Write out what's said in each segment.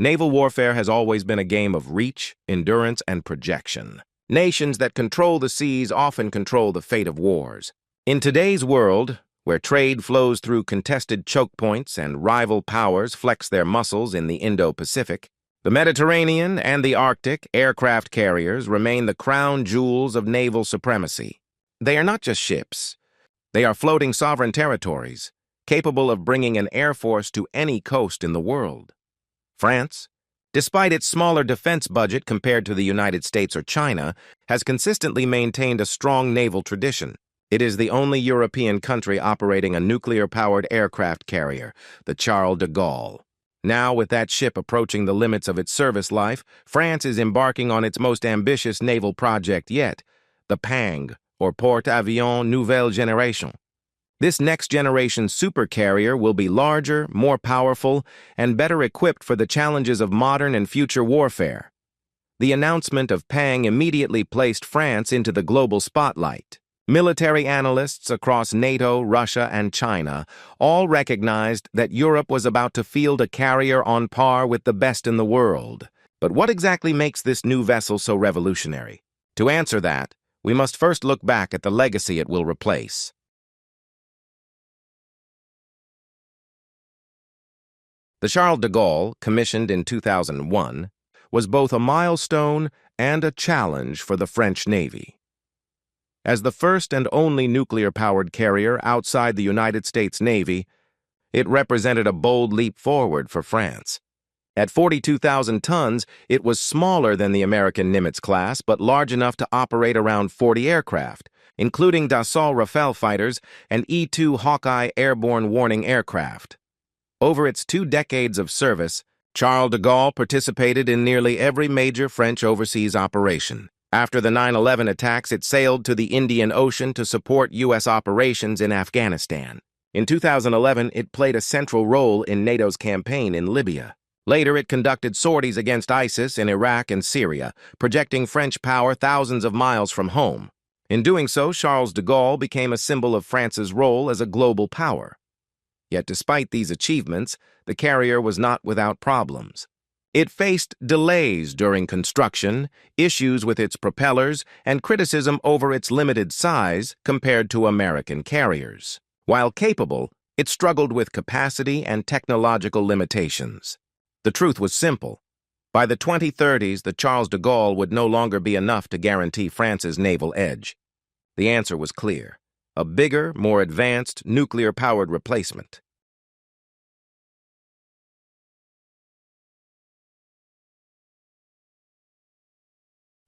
Naval warfare has always been a game of reach, endurance, and projection. Nations that control the seas often control the fate of wars. In today's world, where trade flows through contested choke points and rival powers flex their muscles in the Indo-Pacific, the Mediterranean and the Arctic aircraft carriers remain the crown jewels of naval supremacy. They are not just ships. They are floating sovereign territories, capable of bringing an air force to any coast in the world. France, despite its smaller defense budget compared to the United States or China, has consistently maintained a strong naval tradition. It is the only European country operating a nuclear-powered aircraft carrier, the Charles de Gaulle. Now, with that ship approaching the limits of its service life, France is embarking on its most ambitious naval project yet, the PANG, or Porte-Avions Nouvelle Génération. This next-generation supercarrier will be larger, more powerful, and better equipped for the challenges of modern and future warfare. The announcement of PANG immediately placed France into the global spotlight. Military analysts across NATO, Russia, and China all recognized that Europe was about to field a carrier on par with the best in the world. But what exactly makes this new vessel so revolutionary? To answer that, we must first look back at the legacy it will replace. The Charles de Gaulle, commissioned in 2001, was both a milestone and a challenge for the French Navy. As the first and only nuclear-powered carrier outside the United States Navy, it represented a bold leap forward for France. At 42,000 tons, it was smaller than the American Nimitz class, but large enough to operate around 40 aircraft, including Dassault Rafale fighters and E-2 Hawkeye airborne warning aircraft. Over its 2 decades of service, Charles de Gaulle participated in nearly every major French overseas operation. After the 9/11 attacks, it sailed to the Indian Ocean to support U.S. operations in Afghanistan. In 2011, it played a central role in NATO's campaign in Libya. Later, it conducted sorties against ISIS in Iraq and Syria, projecting French power thousands of miles from home. In doing so, Charles de Gaulle became a symbol of France's role as a global power. Yet despite these achievements, the carrier was not without problems. It faced delays during construction, issues with its propellers, and criticism over its limited size compared to American carriers. While capable, it struggled with capacity and technological limitations. The truth was simple. By the 2030s, the Charles de Gaulle would no longer be enough to guarantee France's naval edge. The answer was clear: a bigger, more advanced, nuclear-powered replacement.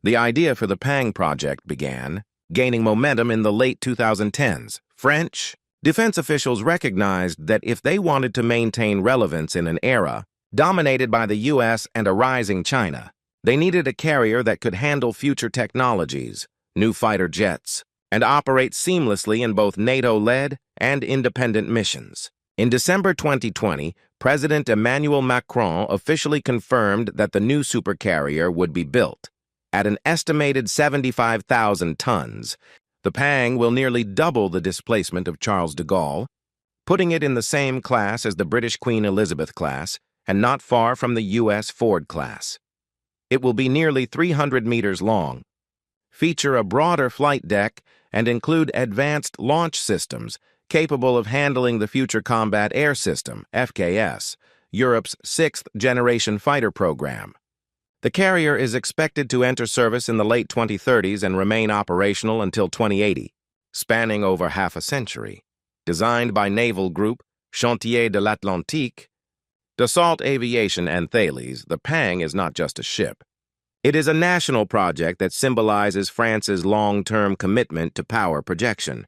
The idea for the PANG project began, gaining momentum in the late 2010s. French defense officials recognized that if they wanted to maintain relevance in an era dominated by the U.S. and a rising China, they needed a carrier that could handle future technologies, new fighter jets, and operate seamlessly in both NATO-led and independent missions. In December 2020, President Emmanuel Macron officially confirmed that the new supercarrier would be built. At an estimated 75,000 tons, the PANG will nearly double the displacement of Charles de Gaulle, putting it in the same class as the British Queen Elizabeth class and not far from the U.S. Ford class. It will be nearly 300 meters long, feature a broader flight deck, and include advanced launch systems capable of handling the Future Combat Air System, FCAS, Europe's 6th-generation fighter program. The carrier is expected to enter service in the late 2030s and remain operational until 2080, spanning over half a century. Designed by naval group Chantier de l'Atlantique, Dassault Aviation and Thales, the PANG is not just a ship. It is a national project that symbolizes France's long-term commitment to power projection.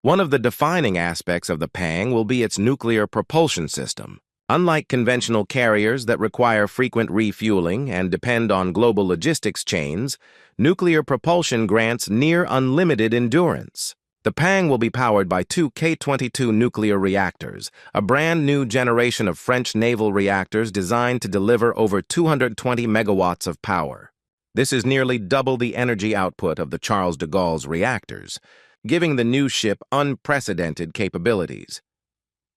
One of the defining aspects of the PANG will be its nuclear propulsion system. Unlike conventional carriers that require frequent refueling and depend on global logistics chains, nuclear propulsion grants near unlimited endurance. The PANG will be powered by 2 K-22 nuclear reactors, a brand new generation of French naval reactors designed to deliver over 220 megawatts of power. This is nearly double the energy output of the Charles de Gaulle's reactors, giving the new ship unprecedented capabilities.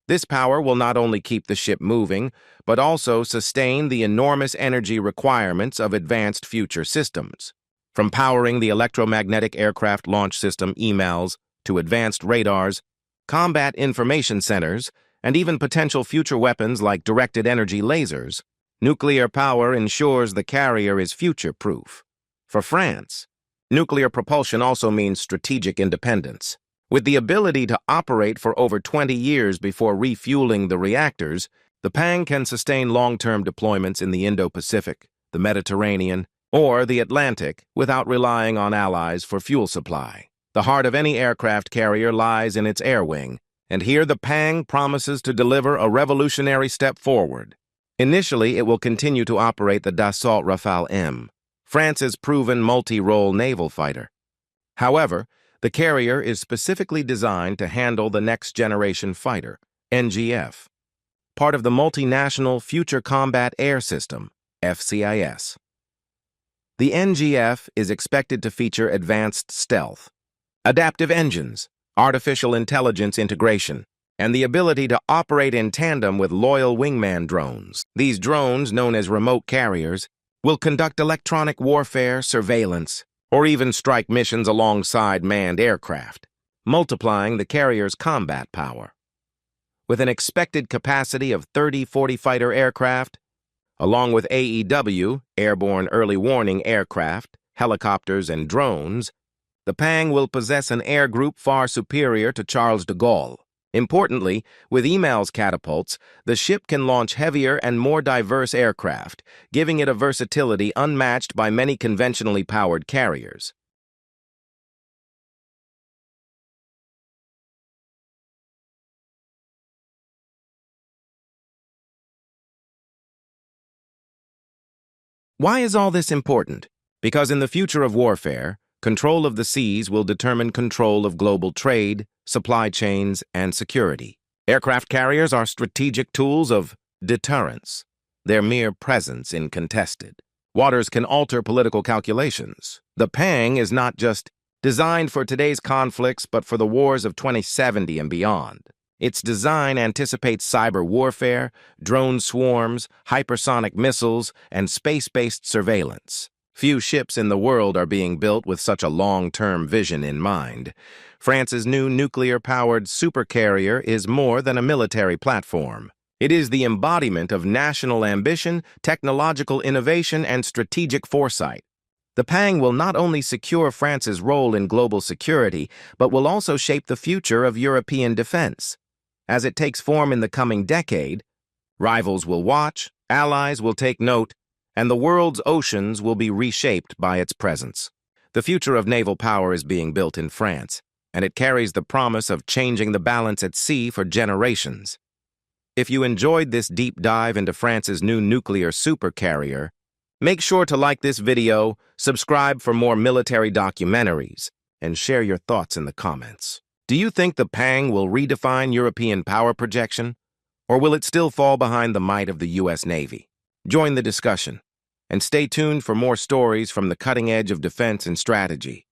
This power will not only keep the ship moving, but also sustain the enormous energy requirements of advanced future systems. From powering the electromagnetic aircraft launch system EMALS to advanced radars, combat information centers, and even potential future weapons like directed energy lasers, nuclear power ensures the carrier is future-proof. For France, nuclear propulsion also means strategic independence. With the ability to operate for over 20 years before refueling the reactors, the Pang can sustain long-term deployments in the Indo-Pacific, the Mediterranean, or the Atlantic without relying on allies for fuel supply. The heart of any aircraft carrier lies in its air wing, and here the Pang promises to deliver a revolutionary step forward. Initially, it will continue to operate the Dassault Rafale M, France's proven multi-role naval fighter. However, the carrier is specifically designed to handle the next-generation fighter, NGF, part of the Multinational Future Combat Air System, FCAS. The NGF is expected to feature advanced stealth, adaptive engines, artificial intelligence integration, and the ability to operate in tandem with loyal wingman drones. These drones, known as remote carriers, will conduct electronic warfare, surveillance, or even strike missions alongside manned aircraft, multiplying the carrier's combat power. With an expected capacity of 30-40 fighter aircraft, along with AEW, airborne early warning aircraft, helicopters, and drones, the Pang will possess an air group far superior to Charles de Gaulle. Importantly, with EMALS catapults, the ship can launch heavier and more diverse aircraft, giving it a versatility unmatched by many conventionally powered carriers. Why is all this important? Because in the future of warfare, control of the seas will determine control of global trade, supply chains, and security. Aircraft carriers are strategic tools of deterrence, their mere presence in contested waters can alter political calculations. The Pang is not just designed for today's conflicts, but for the wars of 2070 and beyond. Its design anticipates cyber warfare, drone swarms, hypersonic missiles, and space-based surveillance. Few ships in the world are being built with such a long-term vision in mind. France's new nuclear-powered supercarrier is more than a military platform. It is the embodiment of national ambition, technological innovation, and strategic foresight. The Pang will not only secure France's role in global security, but will also shape the future of European defense. As it takes form in the coming decade, rivals will watch, allies will take note, and the world's oceans will be reshaped by its presence. The future of naval power is being built in France, and it carries the promise of changing the balance at sea for generations. If you enjoyed this deep dive into France's new nuclear supercarrier, make sure to like this video, subscribe for more military documentaries, and share your thoughts in the comments. Do you think the Pang will redefine European power projection, or will it still fall behind the might of the U.S. Navy? Join the discussion, and stay tuned for more stories from the cutting edge of defense and strategy.